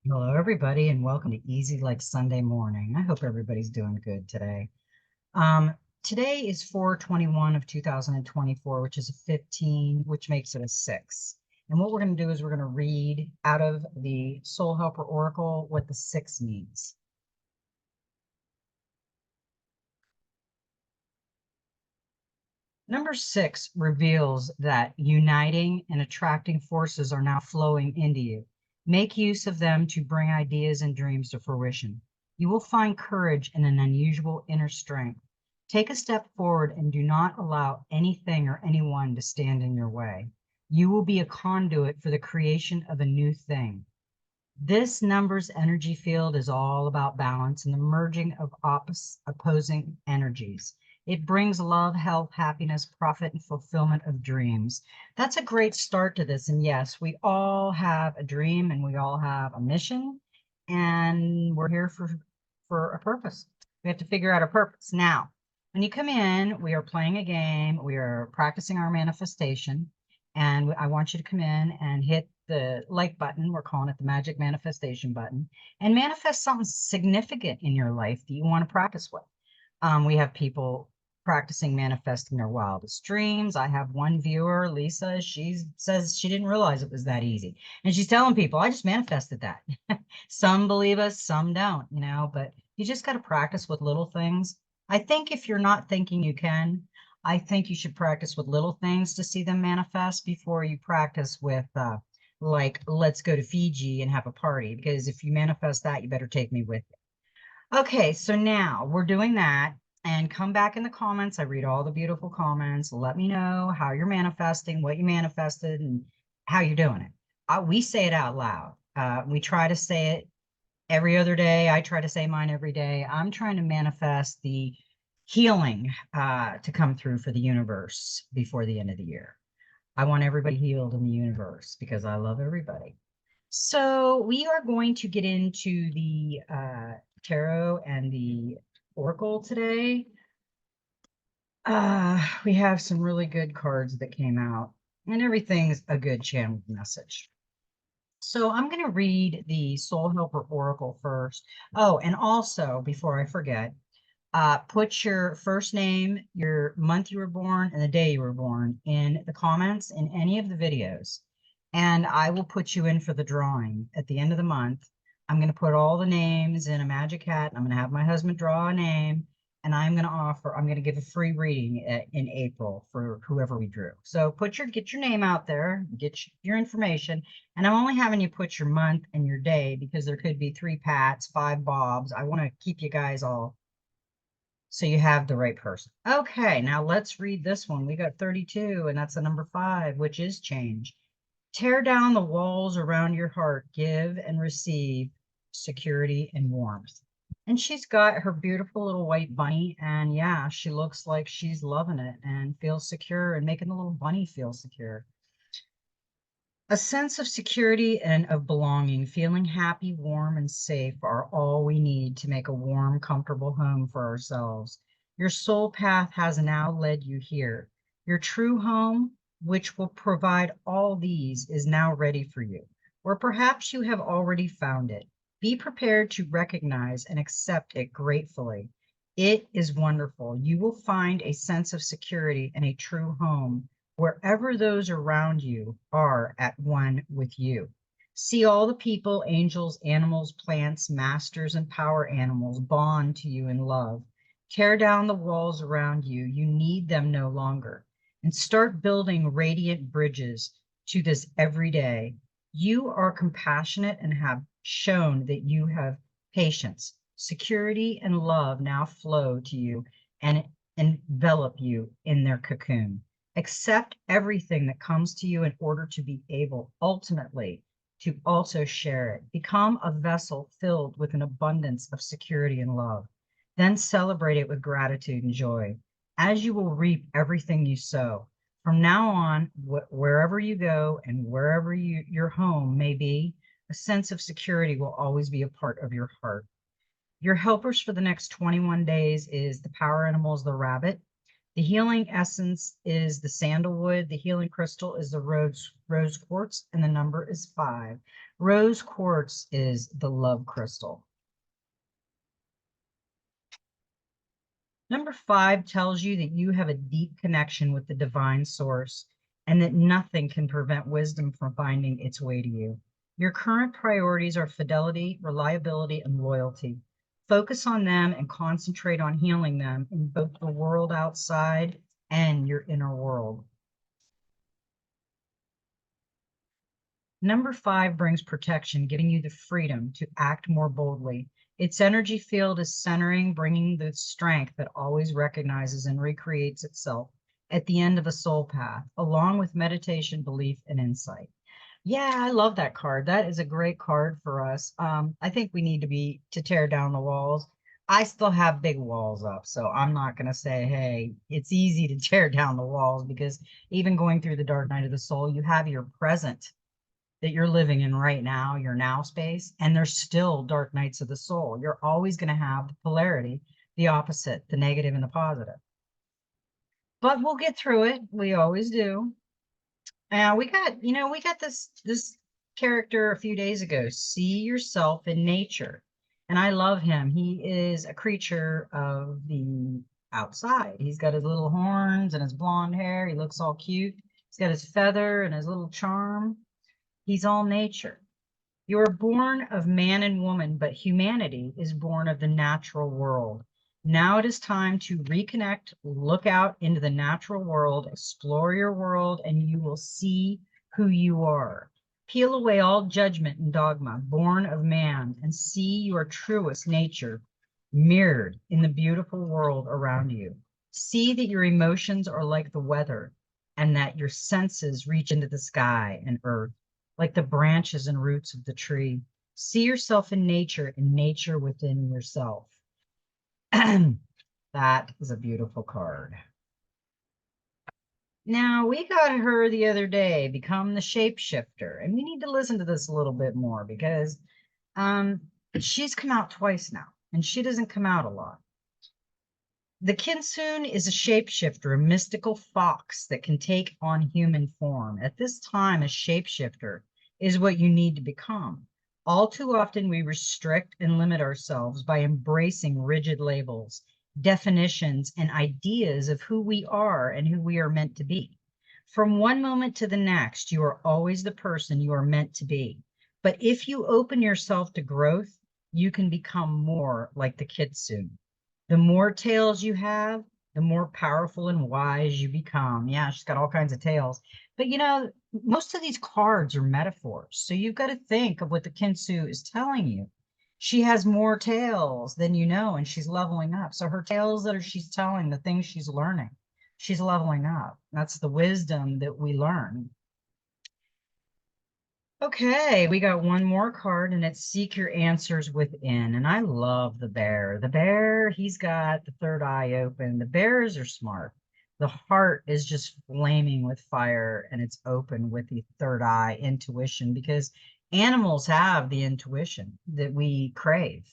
Hello, everybody, and welcome to Easy Like Sunday Morning. I hope everybody's doing good today. Um, Today is 4/21 of 2024, which is a 15, which makes it a 6. And what we're going to do is we're going to read out of the Soul Helper Oracle what the 6 means. Number 6 reveals that uniting and attracting forces are now flowing into you. Make use of them to bring ideas and dreams to fruition. You will find courage and an unusual inner strength. Take a step forward and do not allow anything or anyone to stand in your way. You will be a conduit for the creation of a new thing. This numbers energy field is all about balance and the merging of opposing energies. It brings love, health, happiness, profit, and fulfillment of dreams. That's a great start to this. And yes, we all have a dream and we all have a mission, and we're here for a purpose. We have to figure out a purpose. Now, when you come in, we are playing a game, we are practicing our manifestation, and I want you to come in and hit the like button. We're calling it the magic manifestation button, and manifest something significant in your life that you want to practice with. We have people practicing manifesting their wildest dreams. I have one viewer, Lisa. She says she didn't realize it was that easy. And she's telling people, I just manifested that. Some believe us, some don't, but you just got to practice with little things. I think if you're not thinking you can, I think you should practice with little things to see them manifest before you practice with, like, let's go to Fiji and have a party. Because if you manifest that, you better take me with you. Okay, so now we're doing that. And come back in the comments. I read all the beautiful comments. Let me know how you're manifesting, what you manifested, and how you're doing it. We say it out loud. We try to say it every other day. I try to say mine every day. I'm trying to manifest the healing to come through for the universe before the end of the year. I want everybody healed in the universe because I love everybody. So we are going to get into the tarot and the oracle today. We have some really good cards that came out, and everything's a good channeled message. So I'm going to read the Soul Helper Oracle first. Oh, and also, before I forget, put your first name, your month you were born, and the day you were born in the comments in any of the videos. And I will put you in for the drawing at the end of the month. I'm going to put all the names in a magic hat. And I'm going to have my husband draw a name. And I'm going to give a free reading in April for whoever we drew. So get your name out there, get your information. And I'm only having you put your month and your day because there could be 3 Pats, 5 Bobs. I want to keep you guys all so you have the right person. Okay, now let's read this one. We got 32, and that's the number 5, which is change. Tear down the walls around your heart. Give and receive security and warmth. And she's got her beautiful little white bunny, and yeah, she looks like she's loving it and feels secure and making the little bunny feel secure. A sense of security and of belonging, feeling happy, warm, and safe are all we need to make a warm, comfortable home for ourselves. Your soul path has now led you here. Your true home, which will provide all these, is now ready for you. Or perhaps you have already found it. Be prepared to recognize and accept it gratefully. It is wonderful. You will find a sense of security and a true home wherever those around you are at one with you. See all the people, angels, animals, plants, masters, and power animals bond to you in love. Tear down the walls around you. You need them no longer. And start building radiant bridges to this every day. You are compassionate and have shown that you have patience. Security and love now flow to you and envelop you in their cocoon. Accept everything that comes to you in order to be able ultimately to also share it. Become a vessel filled with an abundance of security and love. Then celebrate it with gratitude and joy, as you will reap everything you sow. From now on, wherever you go and wherever your home may be, a sense of security will always be a part of your heart. Your helpers for the next 21 days is the power animals, the rabbit, The healing essence is the sandalwood. The healing crystal is the rose quartz, and the number is 5. Rose quartz is the love crystal. Number 5 tells you that you have a deep connection with the divine source and that nothing can prevent wisdom from finding its way to you. Your current priorities are fidelity, reliability, and loyalty. Focus on them and concentrate on healing them in both the world outside and your inner world. Number 5 brings protection, giving you the freedom to act more boldly. Its energy field is centering, bringing the strength that always recognizes and recreates itself at the end of a soul path, along with meditation, belief, and insight. Yeah, I love that card. That is a great card for us. I think we need to tear down the walls. I still have big walls up, so I'm not going to say, hey, it's easy to tear down the walls, because even going through the dark night of the soul, you have your present that you're living in right now, your now space, and there's still dark nights of the soul. You're always going to have the polarity, the opposite, the negative and the positive. But we'll get through it. We always do. We got this character a few days ago. See yourself in nature. And I love him. He is a creature of the outside. He's got his little horns and his blonde hair. He looks all cute. He's got his feather and his little charm. He's all nature. You are born of man and woman, but humanity is born of the natural world. Now it is time to reconnect, look out into the natural world, explore your world, and you will see who you are. Peel away all judgment and dogma, born of man, and see your truest nature mirrored in the beautiful world around you. See that your emotions are like the weather, and that your senses reach into the sky and earth like the branches and roots of the tree. See yourself in nature and nature within yourself. That is a beautiful card. Now, we got her the other day, become the shapeshifter. And we need to listen to this a little bit more, because she's come out twice now, and she doesn't come out a lot. The Kinsun is a shapeshifter, a mystical fox that can take on human form. At this time, a shapeshifter is what you need to become. All too often, we restrict and limit ourselves by embracing rigid labels, definitions, and ideas of who we are and who we are meant to be. From one moment to the next, you are always the person you are meant to be. But if you open yourself to growth, you can become more like the Kinsun. The more tails you have, the more powerful and wise you become. Yeah, she's got all kinds of tails. But most of these cards are metaphors. So you've got to think of what the Kinsu is telling you. She has more tails than you know, and she's leveling up. So her tails she's telling, the things she's learning, she's leveling up. That's the wisdom that we learn. Okay, we got one more card, and it's Seek Your Answers Within. And I love the bear. The bear, he's got the third eye open. The bears are smart. The heart is just flaming with fire, and it's open with the third eye intuition, because animals have the intuition that we crave.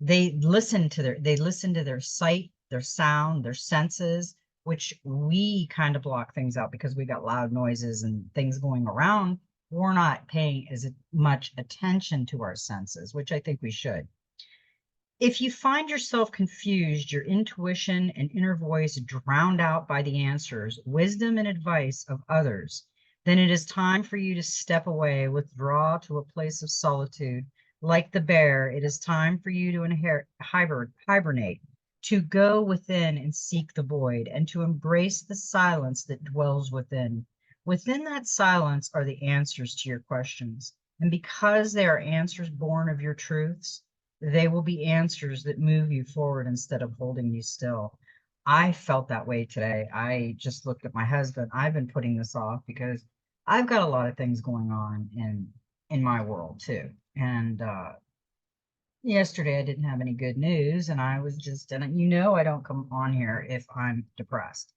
They listen to their sight, their sound, their senses, which we kind of block things out because we got loud noises and things going around. We're not paying as much attention to our senses, which I think we should. If you find yourself confused, your intuition and inner voice drowned out by the answers, wisdom, and advice of others, then it is time for you to step away, withdraw to a place of solitude. Like the bear, it is time for you to hibernate, to go within and seek the void, and to embrace the silence that dwells within. Within that silence are the answers to your questions. And because they are answers born of your truths, they will be answers that move you forward instead of holding you still. I felt that way today. I just looked at my husband. I've been putting this off because I've got a lot of things going on in my world too. And yesterday I didn't have any good news, and I was just, and I don't come on here if I'm depressed.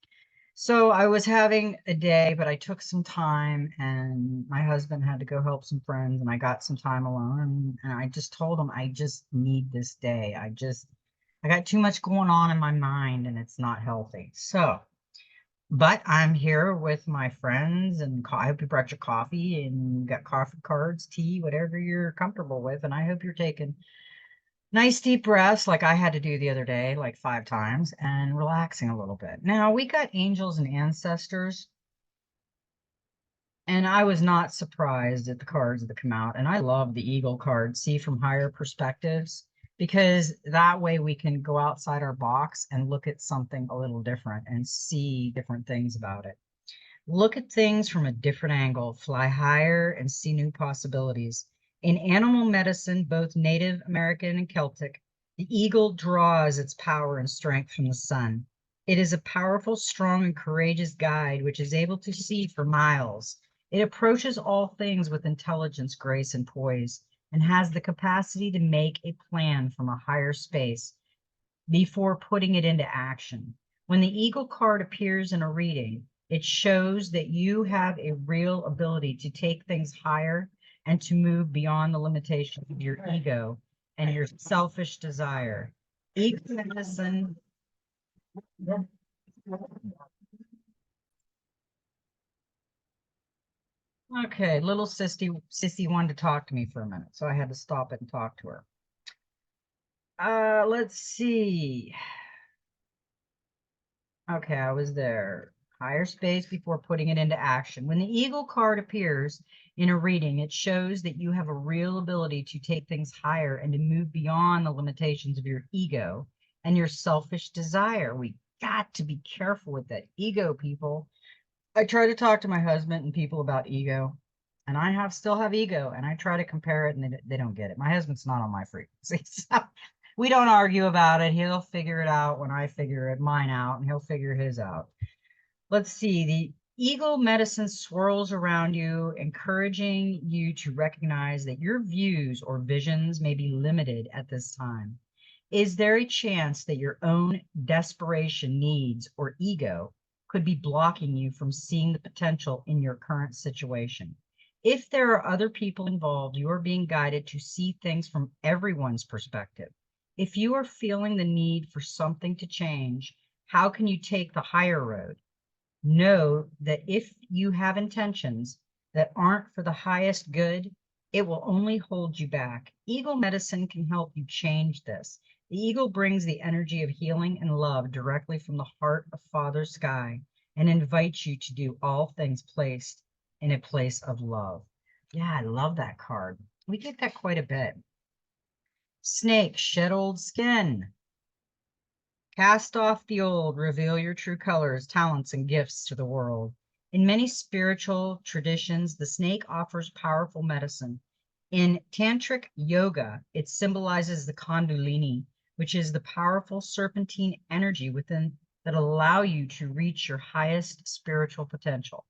So I was having a day, but I took some time, and my husband had to go help some friends, and I got some time alone, and I just told him I just need this day. I got too much going on in my mind and it's not healthy. So, but I'm here with my friends and I hope you brought your coffee and got coffee cards, tea, whatever you're comfortable with. And I hope you're taking nice deep breaths like I had to do the other day, like 5 times, and relaxing a little bit. Now, we got angels and ancestors, and I was not surprised at the cards that come out. And I love the eagle card, see from higher perspectives, because that way we can go outside our box and look at something a little different and see different things about it. Look at things from a different angle, fly higher, and see new possibilities. In animal medicine, both Native American and Celtic, the eagle draws its power and strength from the sun. It is a powerful, strong, and courageous guide which is able to see for miles. It approaches all things with intelligence, grace, and poise, and has the capacity to make a plan from a higher space before putting it into action. When the eagle card appears in a reading, it shows that you have a real ability to take things higher and to move beyond the limitations of your ego and your selfish desire. Eagle medicine. Okay, little sissy wanted to talk to me for a minute, so I had to stop it and talk to her. Let's see. Okay, I was there. Higher space before putting it into action. When the eagle card appears in a reading, it shows that you have a real ability to take things higher and to move beyond the limitations of your ego and your selfish desire. We got to be careful with that ego, people. I try to talk to my husband and people about ego, and I still have ego, and I try to compare it, and they don't get it. My husband's not on my frequency, so we don't argue about it. He'll figure it out when I figure mine out, and he'll figure his out. Let's see. The eagle medicine swirls around you, encouraging you to recognize that your views or visions may be limited at this time. Is there a chance that your own desperation, needs, or ego could be blocking you from seeing the potential in your current situation? If there are other people involved, you are being guided to see things from everyone's perspective. If you are feeling the need for something to change, how can you take the higher road? Know that if you have intentions that aren't for the highest good, it will only hold you back. Eagle medicine can help you change this. The eagle brings the energy of healing and love directly from the heart of Father Sky and invites you to do all things placed in a place of love. Yeah, I love that card. We get that quite a bit. Snake, shed old skin. Cast off the old, reveal your true colors, talents, and gifts to the world. In many spiritual traditions, the snake offers powerful medicine. In Tantric yoga, it symbolizes the Kundalini, which is the powerful serpentine energy within that allow you to reach your highest spiritual potential.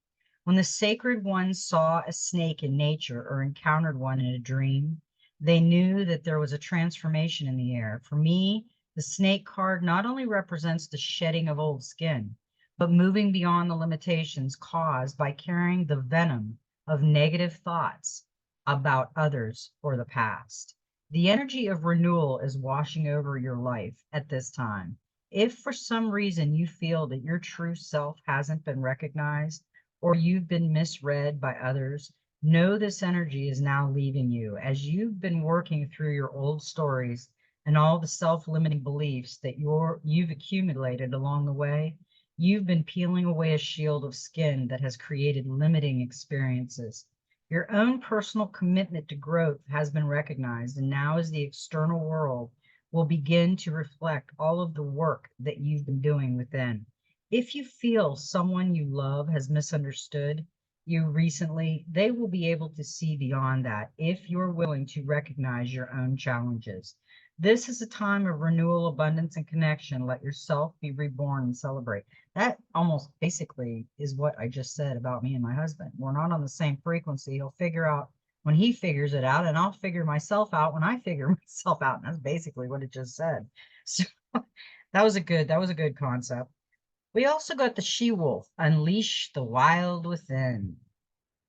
When the sacred ones saw a snake in nature or encountered one in a dream, they knew that there was a transformation in the air. For me, the snake card not only represents the shedding of old skin, but moving beyond the limitations caused by carrying the venom of negative thoughts about others or the past. The energy of renewal is washing over your life at this time. If for some reason you feel that your true self hasn't been recognized or you've been misread by others, know this energy is now leaving you as you've been working through your old stories and all the self-limiting beliefs that you've accumulated along the way. You've been peeling away a shield of skin that has created limiting experiences. Your own personal commitment to growth has been recognized, and now as the external world will begin to reflect all of the work that you've been doing within. If you feel someone you love has misunderstood you recently, they will be able to see beyond that if you're willing to recognize your own challenges. This is a time of renewal, abundance, and connection. Let yourself be reborn and celebrate. That almost basically is what I just said about me and my husband. We're not on the same frequency. He'll figure out when he figures it out, and I'll figure myself out when I figure myself out. And that's basically what it just said. So that was a good concept. We also got the she-wolf, unleash the wild within.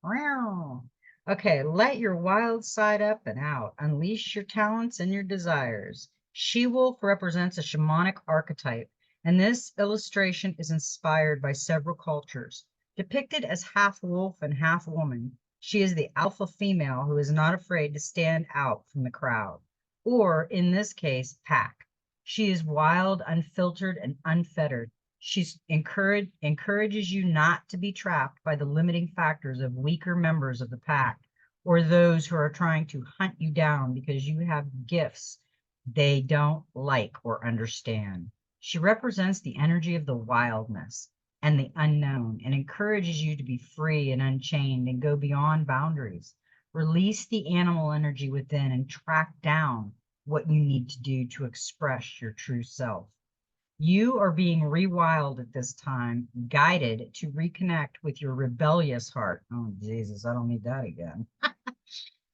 Wow. Okay, let your wild side up and out. Unleash your talents and your desires. She-wolf represents a shamanic archetype, and this illustration is inspired by several cultures. Depicted as half wolf and half woman, she is the alpha female who is not afraid to stand out from the crowd, or in this case, pack. She is wild, unfiltered, and unfettered. Encourages you not to be trapped by the limiting factors of weaker members of the pack or those who are trying to hunt you down because you have gifts they don't like or understand. She represents the energy of the wildness and the unknown and encourages you to be free and unchained and go beyond boundaries. Release the animal energy within and track down what you need to do to express your true self. You are being rewild at this time, guided to reconnect with your rebellious heart. Oh, Jesus, I don't need that again.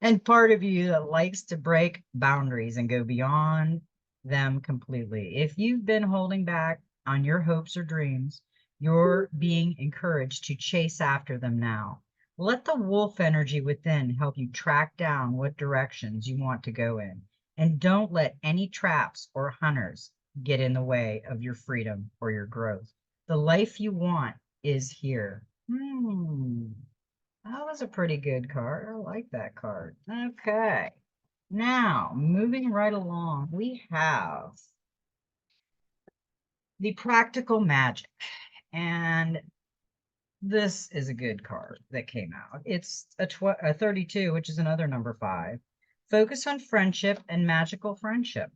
And part of you that likes to break boundaries and go beyond them completely. If you've been holding back on your hopes or dreams, you're being encouraged to chase after them now. Let the wolf energy within help you track down what directions you want to go in. And don't let any traps or hunters get in the way of your freedom or your growth. The life you want is here. That was a pretty good card. I like that card. Okay. Now, moving right along, we have the practical magic. And this is a good card that came out. It's a 32, which is another number 5. Focus on friendship and magical friendship.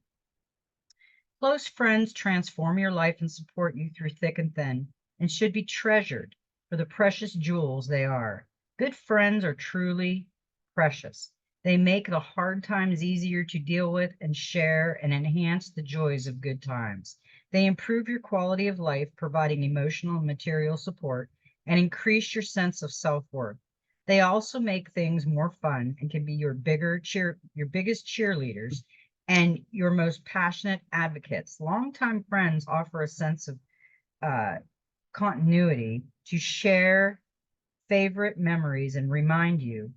Close friends transform your life and support you through thick and thin and should be treasured for the precious jewels they are. Good friends are truly precious. They make the hard times easier to deal with and share and enhance the joys of good times. They improve your quality of life, providing emotional and material support, and increase your sense of self-worth. They also make things more fun and can be your biggest cheerleaders and your most passionate advocates. Longtime friends offer a sense of continuity to share favorite memories and remind you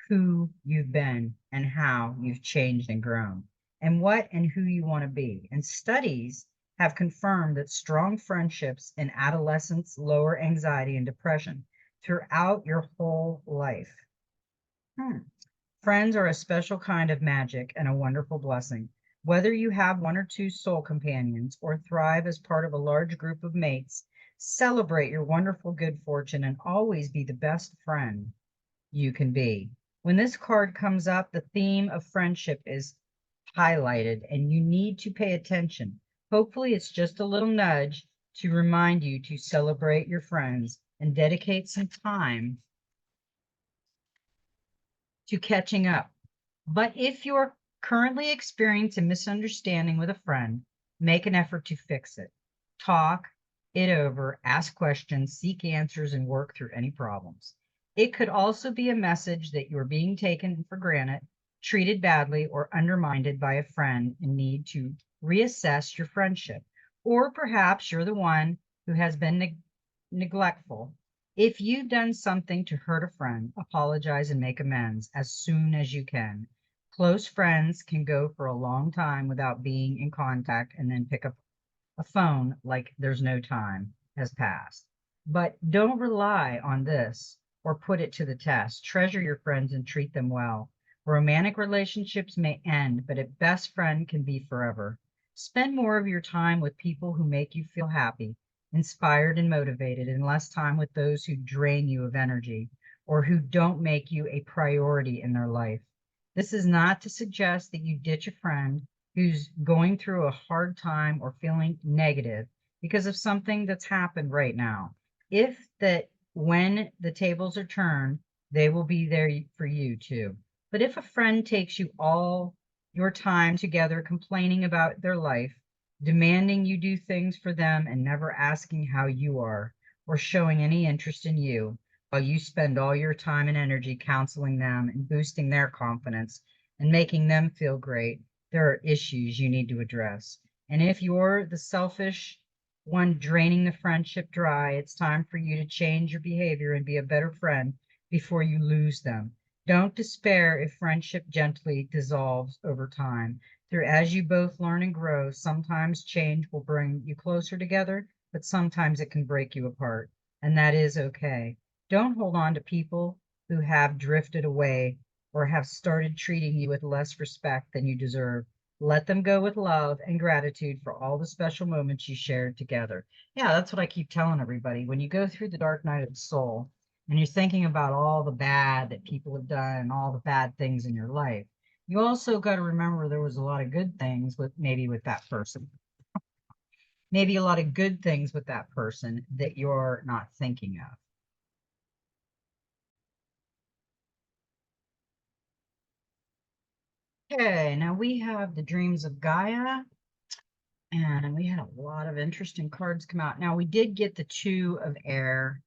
who you've been and how you've changed and grown and what and who you want to be. And studies have confirmed that strong friendships in adolescence lower anxiety and depression throughout your whole life. Friends are a special kind of magic and a wonderful blessing. Whether you have 1 or 2 soul companions or thrive as part of a large group of mates, celebrate your wonderful good fortune and always be the best friend you can be. When this card comes up, the theme of friendship is highlighted and you need to pay attention. Hopefully, it's just a little nudge to remind you to celebrate your friends and dedicate some time to catching up. But if you're currently experiencing a misunderstanding with a friend, make an effort to fix it. Talk it over, ask questions, seek answers, and work through any problems. It could also be a message that you're being taken for granted, treated badly, or undermined by a friend and need to reassess your friendship. Or perhaps you're the one who has been neglectful. If you've done something to hurt a friend, apologize and make amends as soon as you can. Close friends can go for a long time without being in contact and then pick up a phone like there's no time has passed. But don't rely on this or put it to the test. Treasure your friends and treat them well. Romantic relationships may end, but a best friend can be forever. Spend more of your time with people who make you feel happy, inspired, and motivated, and less time with those who drain you of energy or who don't make you a priority in their life. This is not to suggest that you ditch a friend who's going through a hard time or feeling negative because of something that's happened right now. If that when the tables are turned, they will be there for you too. But if a friend takes you all your time together complaining about their life, demanding you do things for them and never asking how you are or showing any interest in you, while you spend all your time and energy counseling them and boosting their confidence and making them feel great, there are issues you need to address. And if you're the selfish one draining the friendship dry, it's time for you to change your behavior and be a better friend before you lose them. Don't despair if friendship gently dissolves over time. Through as you both learn and grow, sometimes change will bring you closer together, but sometimes it can break you apart, and that is okay. Don't hold on to people who have drifted away or have started treating you with less respect than you deserve. Let them go with love and gratitude for all the special moments you shared together. Yeah, that's what I keep telling everybody. When you go through the dark night of the soul and you're thinking about all the bad that people have done and all the bad things in your life, you also got to remember there was a lot of good things with that person. Maybe a lot of good things with that person that you're not thinking of. Okay, now we have the Dreams of Gaia, and we had a lot of interesting cards come out. Now we did get the Two of Air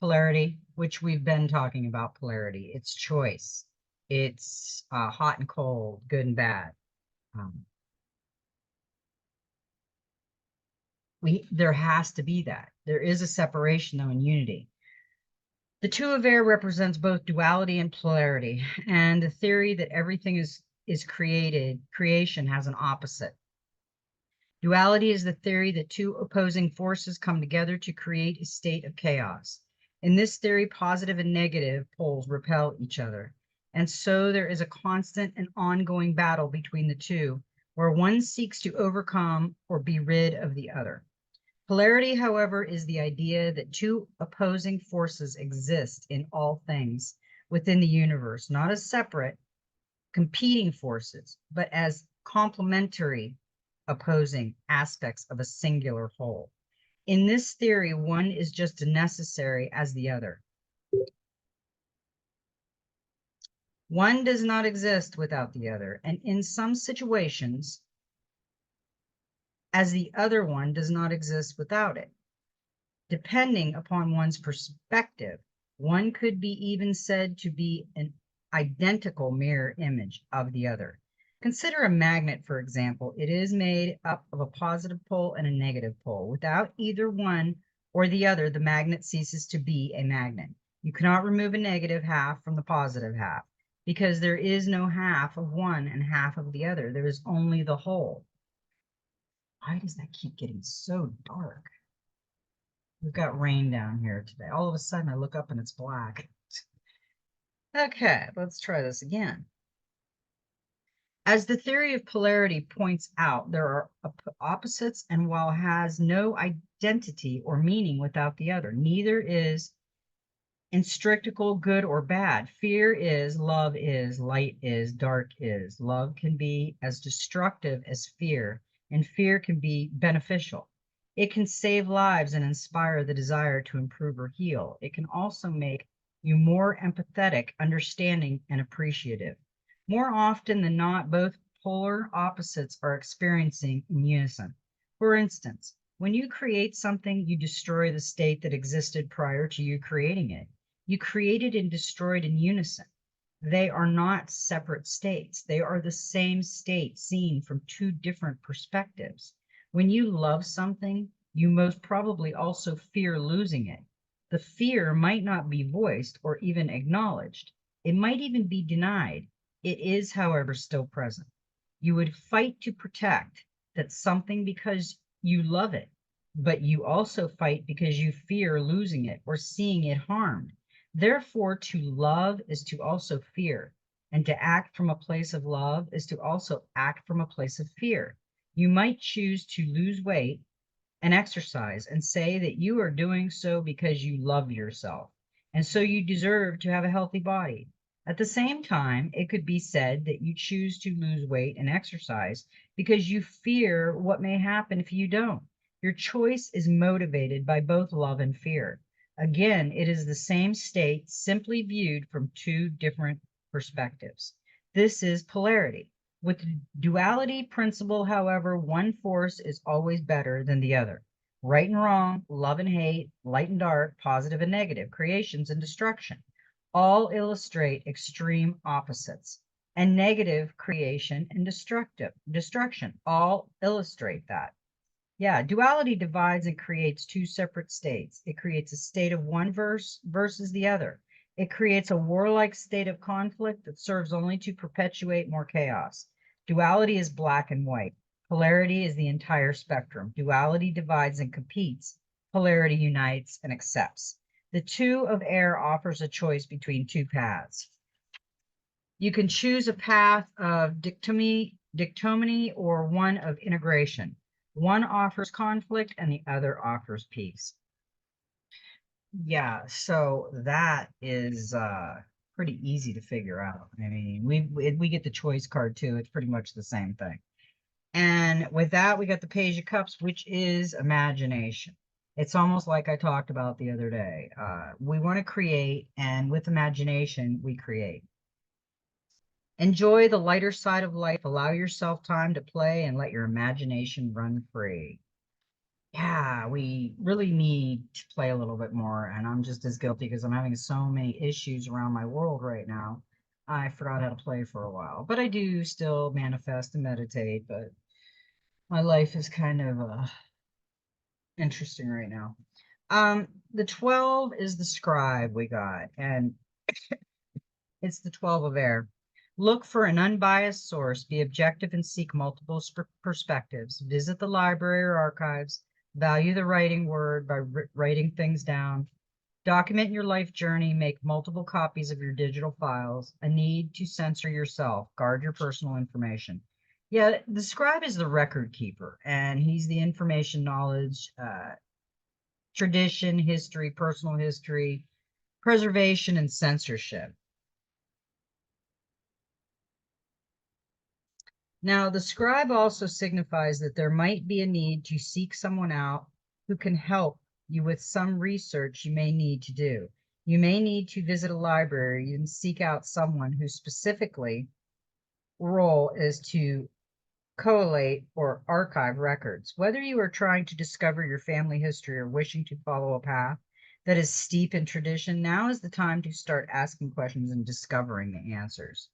polarity, which we've been talking about polarity. It's choice. It's hot and cold, good and bad. Um, there has to be that. There is a separation though in unity. The Two of Air represents both duality and polarity, and the theory that everything is created, creation has an opposite. Duality is the theory that two opposing forces come together to create a state of chaos. In this theory, positive and negative poles repel each other. And so there is a constant and ongoing battle between the two, where one seeks to overcome or be rid of the other. Polarity, however, is the idea that two opposing forces exist in all things within the universe, not as separate, competing forces, but as complementary opposing aspects of a singular whole. In this theory, one is just as necessary as the other. One does not exist without the other, and in some situations, as the other one does not exist without it. Depending upon one's perspective, one could be even said to be an identical mirror image of the other. Consider a magnet, for example. It is made up of a positive pole and a negative pole. Without either one or the other, the magnet ceases to be a magnet. You cannot remove a negative half from the positive half because there is no half of one and half of the other. There is only the whole. Why does that keep getting so dark? We've got rain down here today. All of a sudden, I look up and it's black. Okay, let's try this again. As the theory of polarity points out, there are opposites, and while has no identity or meaning without the other, neither is instructical good or bad. Fear is, love is, light is, dark is. Love can be as destructive as fear, and fear can be beneficial. It can save lives and inspire the desire to improve or heal. It can also make you more empathetic, understanding, and appreciative. More often than not, both polar opposites are experiencing in unison. For instance, when you create something, you destroy the state that existed prior to you creating it. You created and destroyed in unison. They are not separate states. They are the same state seen from two different perspectives. When you love something, you most probably also fear losing it. The fear might not be voiced or even acknowledged. It might even be denied. It is, however, still present. You would fight to protect that something because you love it, but you also fight because you fear losing it or seeing it harmed. Therefore, to love is to also fear, and to act from a place of love is to also act from a place of fear. You might choose to lose weight and exercise and say that you are doing so because you love yourself, and so you deserve to have a healthy body. At the same time, it could be said that you choose to lose weight and exercise because you fear what may happen if you don't. Your choice is motivated by both love and fear. Again, it is the same state, simply viewed from two different perspectives. This is polarity. With the duality principle, however, one force is always better than the other. Right and wrong, love and hate, light and dark, positive and negative, creations and destruction, all illustrate extreme opposites. And negative creation and destruction all illustrate that. Yeah, duality divides and creates two separate states. It creates a state of one versus the other. It creates a warlike state of conflict that serves only to perpetuate more chaos. Duality is black and white. Polarity is the entire spectrum. Duality divides and competes. Polarity unites and accepts. The two of air offers a choice between two paths. You can choose a path of dictomony or one of integration. One offers conflict and the other offers peace. Yeah, so that is pretty easy to figure out. I mean, we get the choice card too. It's pretty much the same thing. And with that, we got the Page of Cups, which is imagination. It's almost like I talked about the other day. We want to create, and with imagination, we create. Enjoy the lighter side of life. Allow yourself time to play and let your imagination run free. Yeah, we really need to play a little bit more. And I'm just as guilty because I'm having so many issues around my world right now. I forgot how to play for a while, but I do still manifest and meditate. But my life is kind of interesting right now. The 12 is the scribe we got, and it's the 12 of air. Look for an unbiased source, be objective and seek multiple perspectives. Visit the library or archives. Value the writing word by writing things down. Document your life journey. Make multiple copies of your digital files. A need to censor yourself. Guard your personal information. Yeah, the scribe is the record keeper, and he's the information, knowledge, tradition, history, personal history, preservation, and censorship. Now, the scribe also signifies that there might be a need to seek someone out who can help you with some research you may need to do. You may need to visit a library and seek out someone whose specifically role is to collate or archive records. Whether you are trying to discover your family history or wishing to follow a path that is steep in tradition, now is the time to start asking questions and discovering the answers.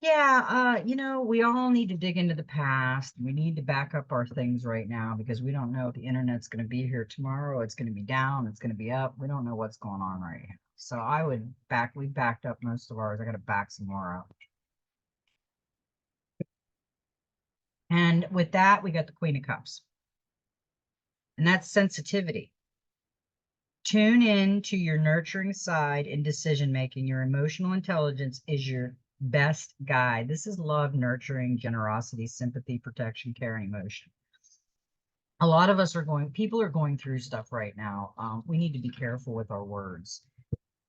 Yeah, we all need to dig into the past. We need to back up our things right now because we don't know if the internet's going to be here tomorrow. It's going to be down. It's going to be up. We don't know what's going on right now. So we backed up most of ours. I got to back some more up. And with that, we got the Queen of Cups. And that's sensitivity. Tune in to your nurturing side in decision making. Your emotional intelligence is your best guide. This is love, nurturing, generosity, sympathy, protection, care, and emotion. A lot of us people are going through stuff right now. We need to be careful with our words.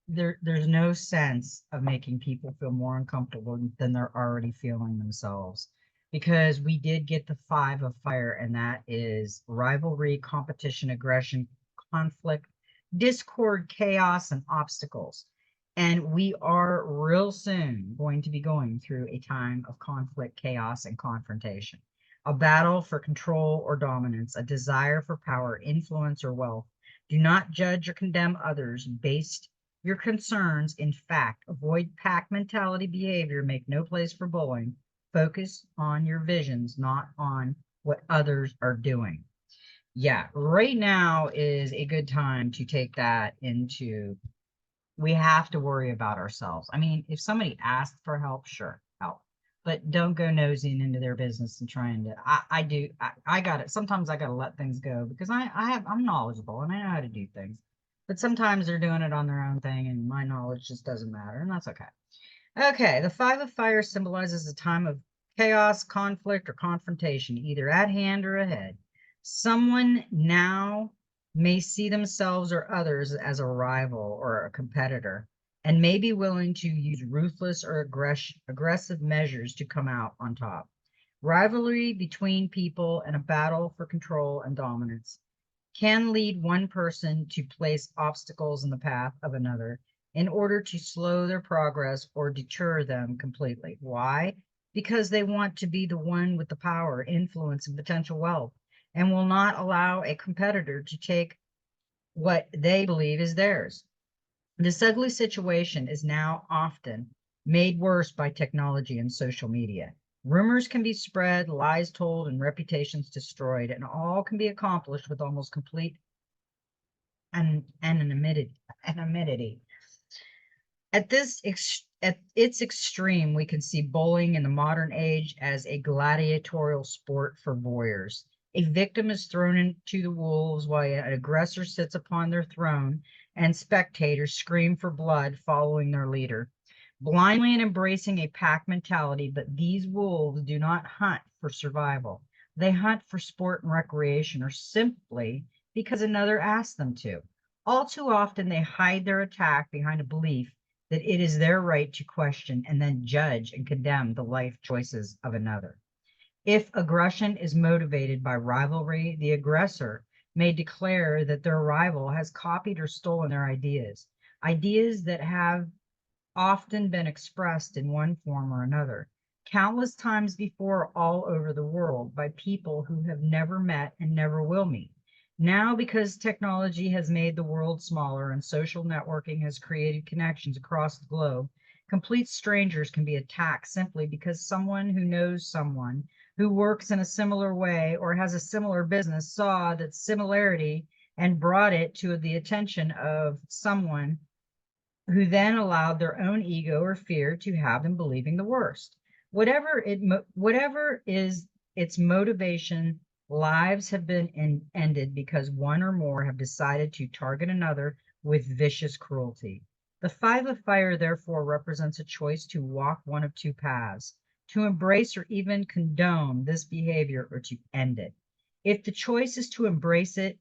There's no sense of making people feel more uncomfortable than they're already feeling themselves. Because we did get the 5 of fire, and that is rivalry, competition, aggression, conflict, discord, chaos, and obstacles. And we are real soon going to be going through a time of conflict, chaos, and confrontation. A battle for control or dominance, a desire for power, influence, or wealth. Do not judge or condemn others based your concerns. In fact, avoid pack mentality behavior. Make no place for bullying. Focus on your visions, not on what others are doing. Yeah, right now is a good time to take that into, we have to worry about ourselves. I mean, if somebody asks for help, sure, help. But don't go nosing into their business and trying to, I got it. Sometimes I got to let things go because I'm knowledgeable and I know how to do things. But sometimes they're doing it on their own thing and my knowledge just doesn't matter, and that's okay. Okay, the 5 of fire symbolizes a time of chaos, conflict, or confrontation, either at hand or ahead. Someone now may see themselves or others as a rival or a competitor and may be willing to use ruthless or aggressive measures to come out on top. Rivalry between people and a battle for control and dominance can lead one person to place obstacles in the path of another in order to slow their progress or deter them completely. Why? Because they want to be the one with the power, influence, and potential wealth, and will not allow a competitor to take what they believe is theirs. This ugly situation is now often made worse by technology and social media. Rumors can be spread, lies told, and reputations destroyed, and all can be accomplished with almost complete anonymity. At this At its extreme, we can see bullying in the modern age as a gladiatorial sport for voyeurs. A victim is thrown into the wolves while an aggressor sits upon their throne, and spectators scream for blood following their leader, blindly and embracing a pack mentality. But these wolves do not hunt for survival. They hunt for sport and recreation, or simply because another asked them to. All too often, they hide their attack behind a belief that it is their right to question and then judge and condemn the life choices of another. If aggression is motivated by rivalry, the aggressor may declare that their rival has copied or stolen their ideas, ideas that have often been expressed in one form or another, countless times before all over the world by people who have never met and never will meet. Now, because technology has made the world smaller and social networking has created connections across the globe, complete strangers can be attacked simply because someone who knows someone who works in a similar way or has a similar business saw that similarity and brought it to the attention of someone who then allowed their own ego or fear to have them believing the worst. Whatever is its motivation, lives have been ended because one or more have decided to target another with vicious cruelty. The five of fire, therefore, represents a choice to walk one of two paths, to embrace or even condone this behavior or to end it. If the choice is to embrace it,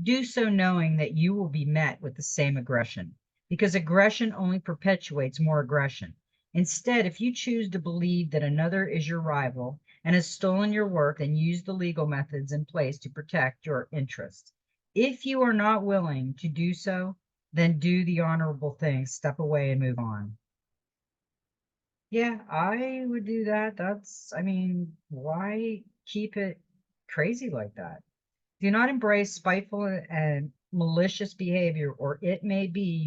do so knowing that you will be met with the same aggression, because aggression only perpetuates more aggression. Instead, if you choose to believe that another is your rival and has stolen your work, then use the legal methods in place to protect your interests. If you are not willing to do so, then do the honorable thing, step away and move on. Yeah, I would do that. I mean, why keep it crazy like that? Do not embrace spiteful and malicious behavior, or it may be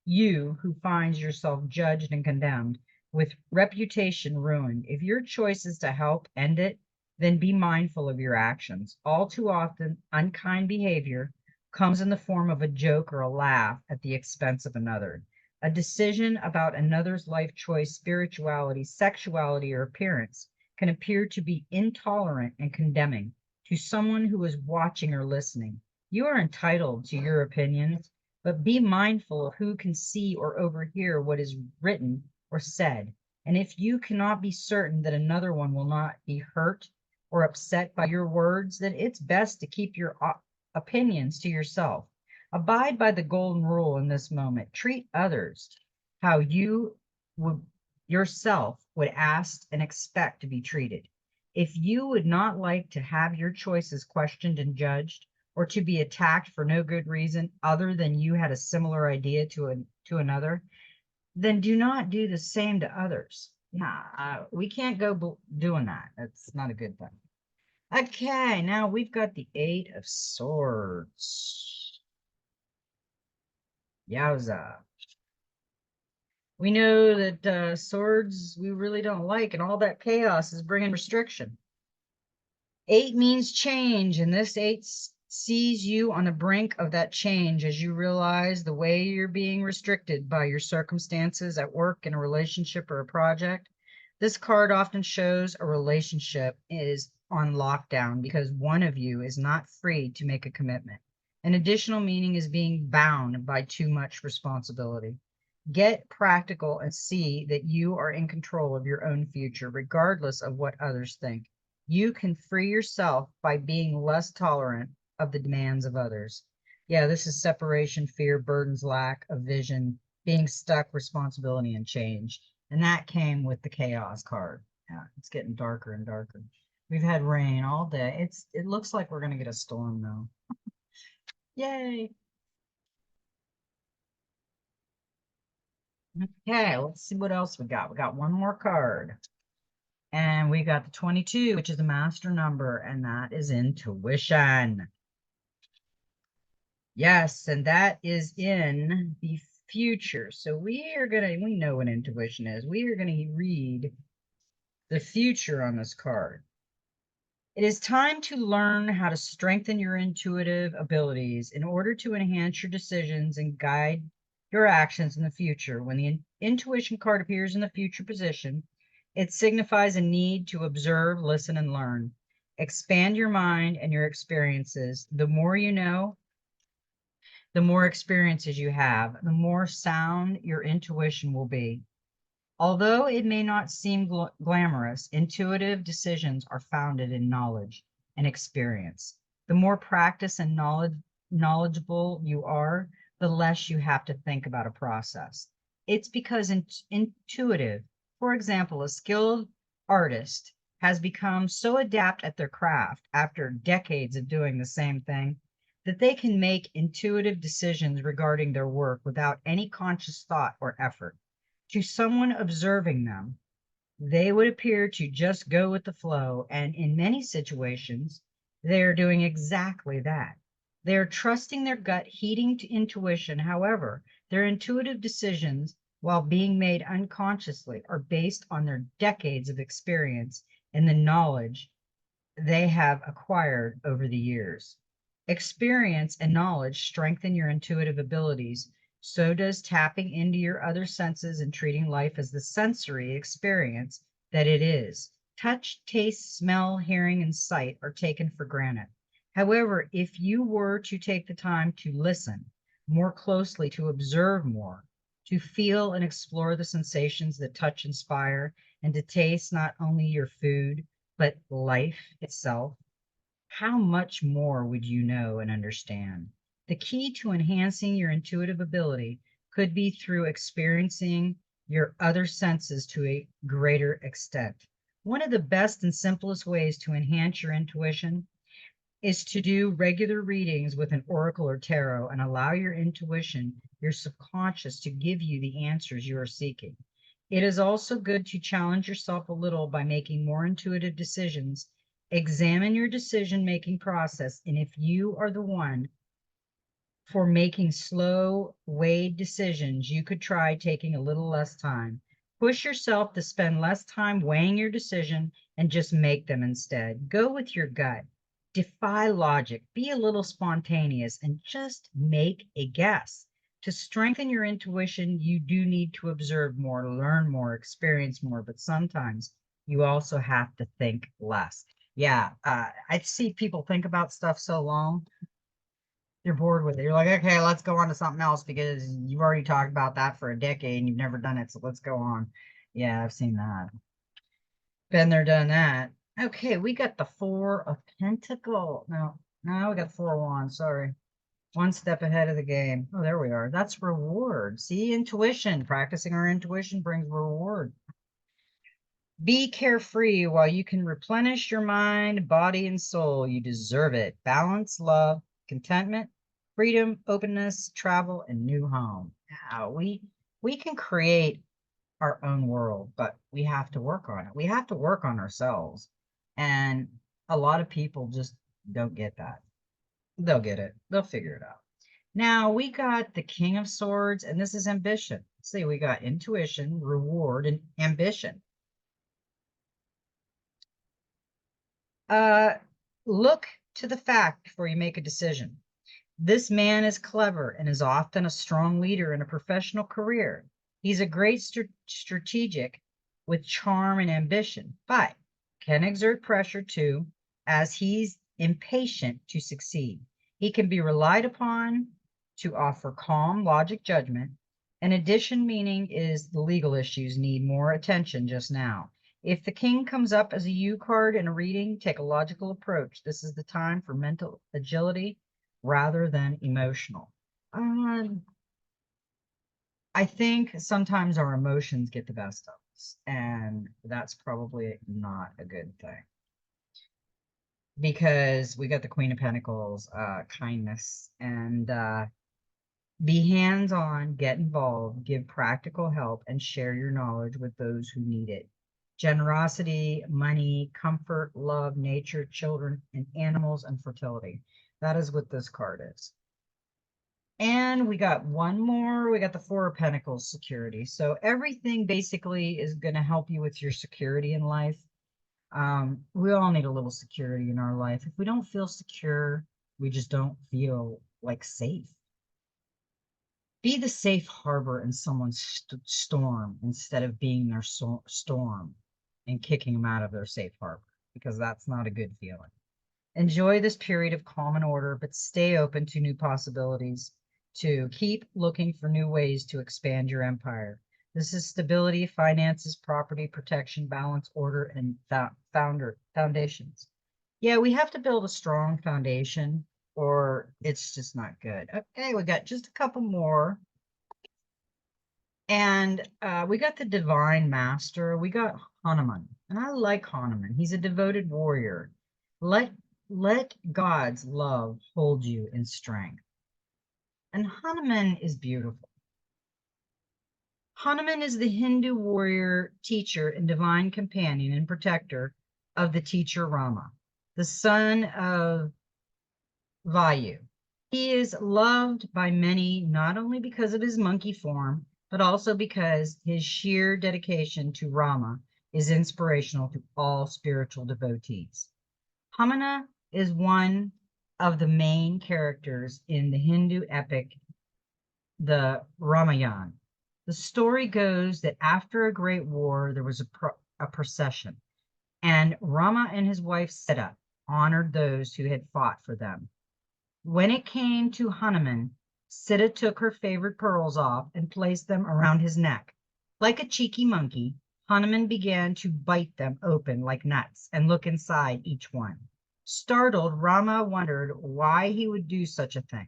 you who finds yourself judged and condemned, with reputation ruined. If your choice is to help end it, then be mindful of your actions. All too often, unkind behavior comes in the form of a joke or a laugh at the expense of another. A decision about another's life choice, spirituality, sexuality, or appearance can appear to be intolerant and condemning to someone who is watching or listening. You are entitled to your opinions, but be mindful of who can see or overhear what is written or said. And if you cannot be certain that another one will not be hurt or upset by your words, then it's best to keep your opinions to yourself. Abide by the golden rule in this moment. Treat others how you would yourself would ask and expect to be treated. If you would not like to have your choices questioned and judged, or to be attacked for no good reason other than you had a similar idea to another, then do not do the same to others. Nah, we can't go doing that. That's not a good thing. Okay, now we've got the Eight of Swords. Yowza. We know that swords we really don't like, and all that chaos is bringing restriction. Eight means change, and this eight sees you on the brink of that change as you realize the way you're being restricted by your circumstances at work, in a relationship, or a project. This card often shows a relationship is on lockdown because one of you is not free to make a commitment. An additional meaning is being bound by too much responsibility. Get practical and see that you are in control of your own future, regardless of what others think. You can free yourself by being less tolerant of the demands of others. Yeah, this is separation, fear, burdens, lack of vision, being stuck, responsibility, and change. And that came with the chaos card. Yeah, it's getting darker and darker. We've had rain all day. It looks like we're gonna get a storm though. Yay. Okay, let's see what else we got. We got one more card. And we got the 22, which is a master number, and that is intuition. Yes, and that is in the future. So we know what intuition is. We are gonna read the future on this card. It is time to learn how to strengthen your intuitive abilities in order to enhance your decisions and guide your actions in the future. When the intuition card appears in the future position, it signifies a need to observe, listen, and learn. Expand your mind and your experiences. The more you know, the more experiences you have, the more sound your intuition will be. Although it may not seem glamorous, intuitive decisions are founded in knowledge and experience. The more practice and knowledgeable you are, the less you have to think about a process. It's because intuitive, for example, a skilled artist has become so adept at their craft after decades of doing the same thing that they can make intuitive decisions regarding their work without any conscious thought or effort. To someone observing them, they would appear to just go with the flow, and in many situations, they are doing exactly that. They are trusting their gut, heeding to intuition. However, their intuitive decisions, while being made unconsciously, are based on their decades of experience and the knowledge they have acquired over the years. Experience and knowledge strengthen your intuitive abilities. So does tapping into your other senses and treating life as the sensory experience that it is. Touch, taste, smell, hearing, and sight are taken for granted. However, if you were to take the time to listen more closely, to observe more, to feel and explore the sensations that touch inspire, and to taste not only your food, but life itself, how much more would you know and understand? The key to enhancing your intuitive ability could be through experiencing your other senses to a greater extent. One of the best and simplest ways to enhance your intuition is to do regular readings with an oracle or tarot and allow your intuition, your subconscious, to give you the answers you are seeking. It is also good to challenge yourself a little by making more intuitive decisions. Examine your decision-making process, and if you are the one for making slow, weighed decisions, you could try taking a little less time. Push yourself to spend less time weighing your decision and just make them instead. Go with your gut. Defy logic. Be a little spontaneous and just make a guess. To strengthen your intuition, you do need to observe more, learn more, experience more, but sometimes you also have to think less. Yeah, I see people think about stuff so long you're bored with it. You're like, okay, let's go on to something else because you've already talked about that for a decade and you've never done it. So let's go on. Yeah, I've seen that. Been there, done that. Okay, we got the Four of Pentacles. No, we got Four of Wands. Sorry. One step ahead of the game. Oh, there we are. That's reward. See, intuition. Practicing our intuition brings reward. Be carefree while you can replenish your mind, body, and soul. You deserve it. Balance, love, contentment, freedom, openness, travel, and new home. Now, we can create our own world, but we have to work on it. We have to work on ourselves. And a lot of people just don't get that. They'll get it. They'll figure it out. Now we got the King of Swords, and this is ambition. See, we got intuition, reward, and ambition. Uh, look to the fact before you make a decision. This man is clever and is often a strong leader in a professional career. He's a great strategic with charm and ambition, but can exert pressure too, as he's impatient to succeed. He can be relied upon to offer calm, logic, judgment. An addition meaning is the legal issues need more attention just now. If the king comes up as a U card in a reading, take a logical approach. This is the time for mental agility rather than emotional. I think sometimes our emotions get the best of us, and that's probably not a good thing because we got the Queen of Pentacles, kindness, and be hands-on, get involved, give practical help, and share your knowledge with those who need it. Generosity, money, comfort, love, nature, children, and animals, and fertility. That is what this card is. And we got one more. We got the Four of Pentacles, security. So everything basically is going to help you with your security in life. We all need a little security in our life. If we don't feel secure, we just don't feel like safe. Be the safe harbor in someone's storm instead of being their storm and kicking them out of their safe harbor, because that's not a good feeling. Enjoy this period of calm and order, but stay open to new possibilities. To keep looking for new ways to expand your empire. This is stability, finances, property, protection, balance, order, and foundations. Yeah, we have to build a strong foundation or it's just not good. Okay, we got just a couple more. And we got the Divine Master. We got Hanuman. And I like Hanuman. He's a devoted warrior. Let let God's love hold you in strength. And Hanuman is beautiful. Hanuman is the Hindu warrior, teacher, and divine companion and protector of the teacher Rama, the son of Vayu. He is loved by many not only because of his monkey form, but also because his sheer dedication to Rama is inspirational to all spiritual devotees. Hamana is one of the main characters in the Hindu epic, the Ramayana. The story goes that after a great war, there was a procession, and Rama and his wife Sita honored those who had fought for them. When it came to Hanuman, Sita took her favorite pearls off and placed them around his neck. Like a cheeky monkey, Hanuman began to bite them open like nuts and look inside each one. Startled, Rama wondered why he would do such a thing.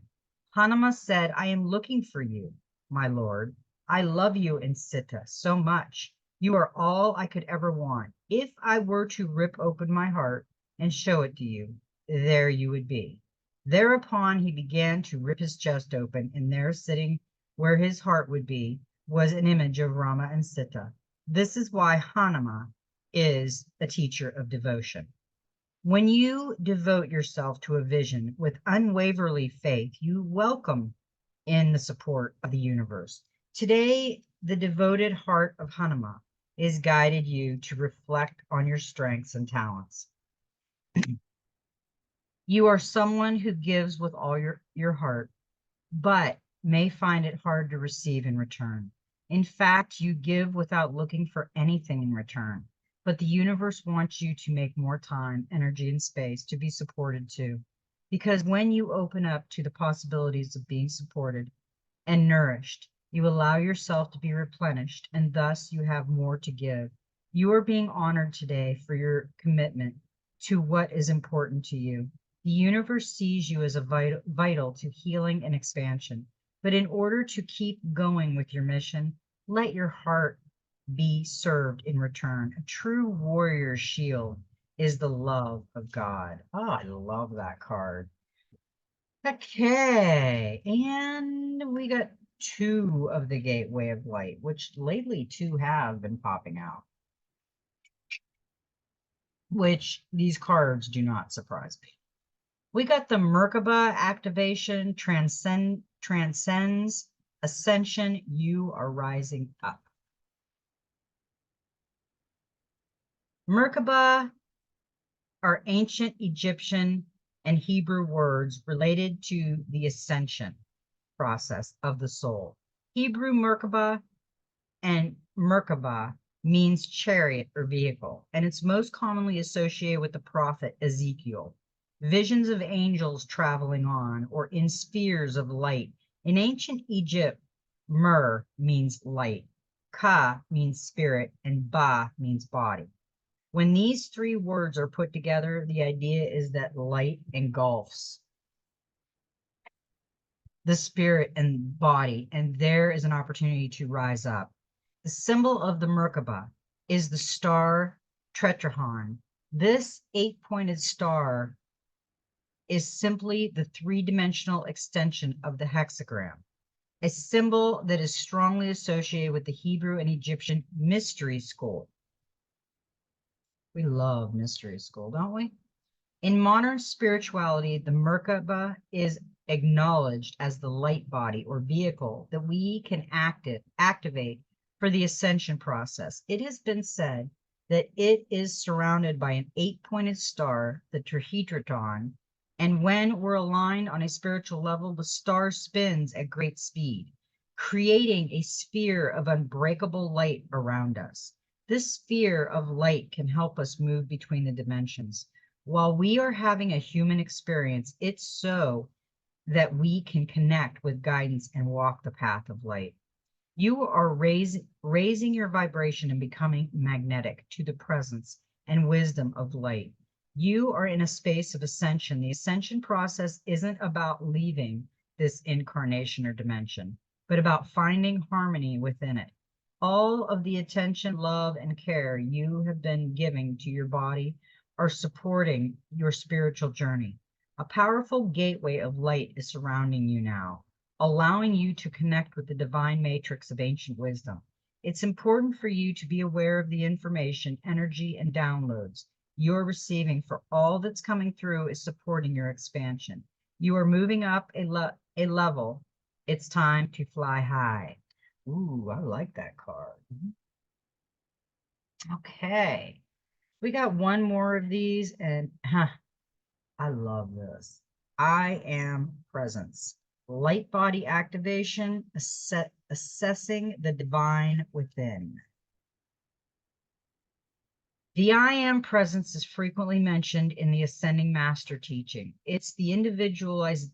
Hanuman said, I am looking for you, my lord. I love you and Sita so much. You are all I could ever want. If I were to rip open my heart and show it to you, there you would be. Thereupon he began to rip his chest open, and there, sitting where his heart would be, was an image of Rama and Sita. This is why Hanuman is a teacher of devotion. When you devote yourself to a vision with unwaveringly faith, you welcome in the support of the universe. Today, the devoted heart of Hanuman is guided you to reflect on your strengths and talents. You are someone who gives with all your heart, but may find it hard to receive in return. In fact, you give without looking for anything in return, but the universe wants you to make more time, energy, and space to be supported too. Because when you open up to the possibilities of being supported and nourished, you allow yourself to be replenished, and thus you have more to give. You are being honored today for your commitment to what is important to you. The universe sees you as a vital to healing and expansion. But in order to keep going with your mission, let your heart be served in return. A true warrior's shield is the love of God. Oh, I love that card. Okay, and we got two of the Gateway of Light, which lately two have been popping out, which these cards do not surprise me. We got the Merkaba activation, transcends, ascension, you are rising up. Merkaba are ancient Egyptian and Hebrew words related to the ascension process of the soul. Hebrew Merkaba and Merkaba means chariot or vehicle, and it's most commonly associated with the prophet Ezekiel. Visions of angels traveling on or in spheres of light. In ancient Egypt, Mer means light, Ka means spirit, and Ba means body. When these three words are put together, the idea is that light engulfs the spirit and body, and there is an opportunity to rise up. The symbol of the Merkaba is the star tetrahon. This 8-pointed star is simply the three-dimensional extension of the hexagram, a symbol that is strongly associated with the Hebrew and Egyptian mystery school. We love mystery school, don't we? In modern spirituality, the Merkaba is acknowledged as the light body or vehicle that we can activate for the ascension process. It has been said that it is surrounded by an 8-pointed star, the tetrahedron, and when we're aligned on a spiritual level, the star spins at great speed. creating a sphere of unbreakable light around us. This sphere of light can help us move between the dimensions. While we are having a human experience, it's so that we can connect with guidance and walk the path of light. You are raising your vibration and becoming magnetic to the presence and wisdom of light. You are in a space of ascension. The ascension process isn't about leaving this incarnation or dimension, but about finding harmony within it. All of the attention, love, and care you have been giving to your body are supporting your spiritual journey. A powerful gateway of light is surrounding you now, allowing you to connect with the divine matrix of ancient wisdom. It's important for you to be aware of the information, energy, and downloads you're receiving, for all that's coming through is supporting your expansion. You are moving up a level. It's time to fly high. Ooh, I like that card. Okay, we got one more of these, and I love this. I am presence. Light body activation, assessing the divine within. The I am presence is frequently mentioned in the Ascending Master teaching. It's the individualized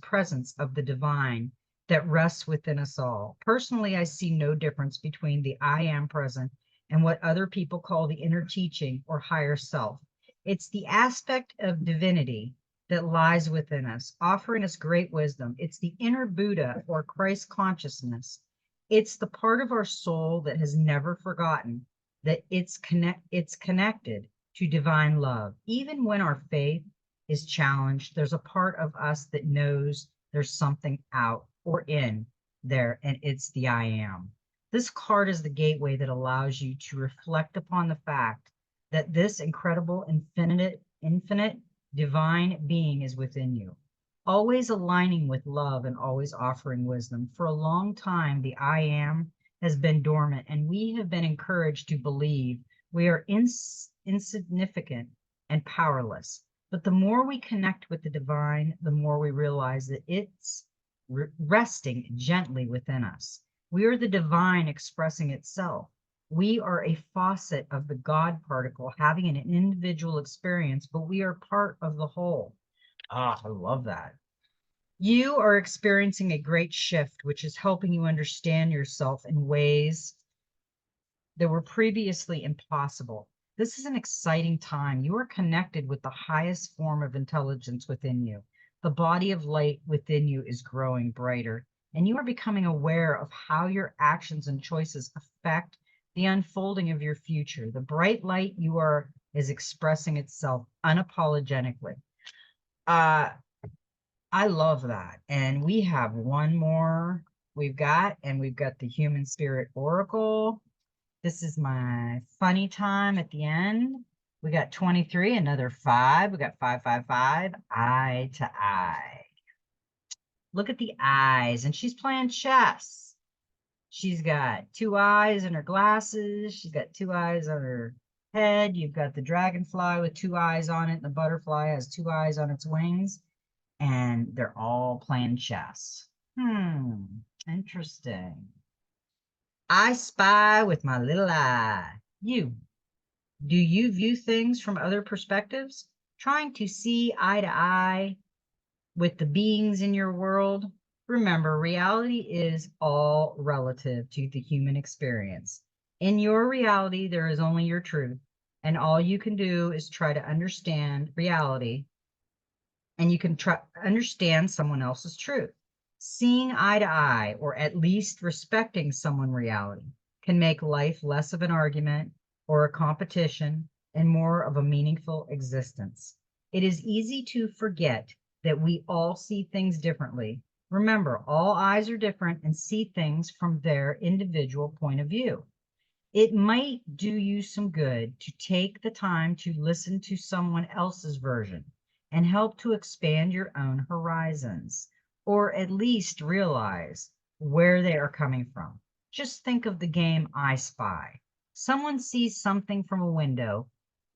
presence of the divine that rests within us all. Personally, I see no difference between the I am present and what other people call the inner teaching or higher self. It's the aspect of divinity that lies within us, offering us great wisdom. It's the inner Buddha or Christ consciousness. It's the part of our soul that has never forgotten that it's connected to divine love. Even when our faith is challenged, there's a part of us that knows there's something out or in there, and it's the I am. This card is the gateway that allows you to reflect upon the fact that this incredible, infinite divine being is within you, always aligning with love and always offering wisdom. For a long time, the I am has been dormant, and we have been encouraged to believe we are insignificant and powerless. But the more we connect with the divine, the more we realize that it's resting gently within us. We are the divine expressing itself. We are a faucet of the God particle having an individual experience, but we are part of the whole. Ah, I love that. You are experiencing a great shift, which is helping you understand yourself in ways that were previously impossible. This is an exciting time. You are connected with the highest form of intelligence within you. The body of light within you is growing brighter, and you are becoming aware of how your actions and choices affect the unfolding of your future. The bright light you are is expressing itself unapologetically. I love that. And we have one more we've got the Human Spirit Oracle. This is my funny time at the end. We got 23, another 5. We got 555, eye to eye. Look at the eyes, and she's playing chess. She's got 2 eyes in her glasses. She's got 2 eyes on her head. You've got the dragonfly with 2 eyes on it, and the butterfly has 2 eyes on its wings. And they're all playing chess. Interesting. I spy with my little eye. Do you view things from other perspectives, trying to see eye to eye with the beings in your world? Remember, reality is all relative to the human experience. In your reality, there is only your truth, and all you can do is try to understand reality, and you can try understand someone else's truth. Seeing eye to eye, or at least respecting someone's reality, can make life less of an argument or a competition and more of a meaningful existence. It is easy to forget that we all see things differently. Remember, all eyes are different and see things from their individual point of view. It might do you some good to take the time to listen to someone else's version and help to expand your own horizons, or at least realize where they are coming from. Just think of the game I Spy. Someone sees something from a window,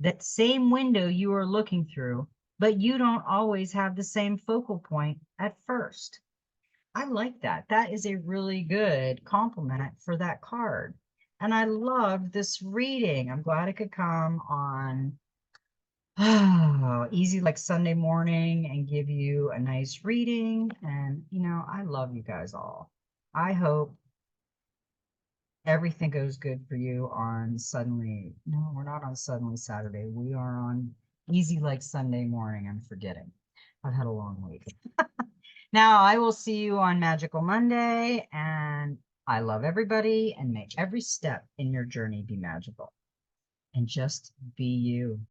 that same window you are looking through, but you don't always have the same focal point at first. I like that. That is a really good compliment for that card. And I loved this reading. I'm glad it could come on easy like Sunday morning and give you a nice reading. And, I love you guys all. I hope everything goes good for you on suddenly. No, we're not on suddenly Saturday. We are on easy like Sunday morning. I'm forgetting. I've had a long week. Now I will see you on Magical Monday, and I love everybody, and may every step in your journey be magical and just be you.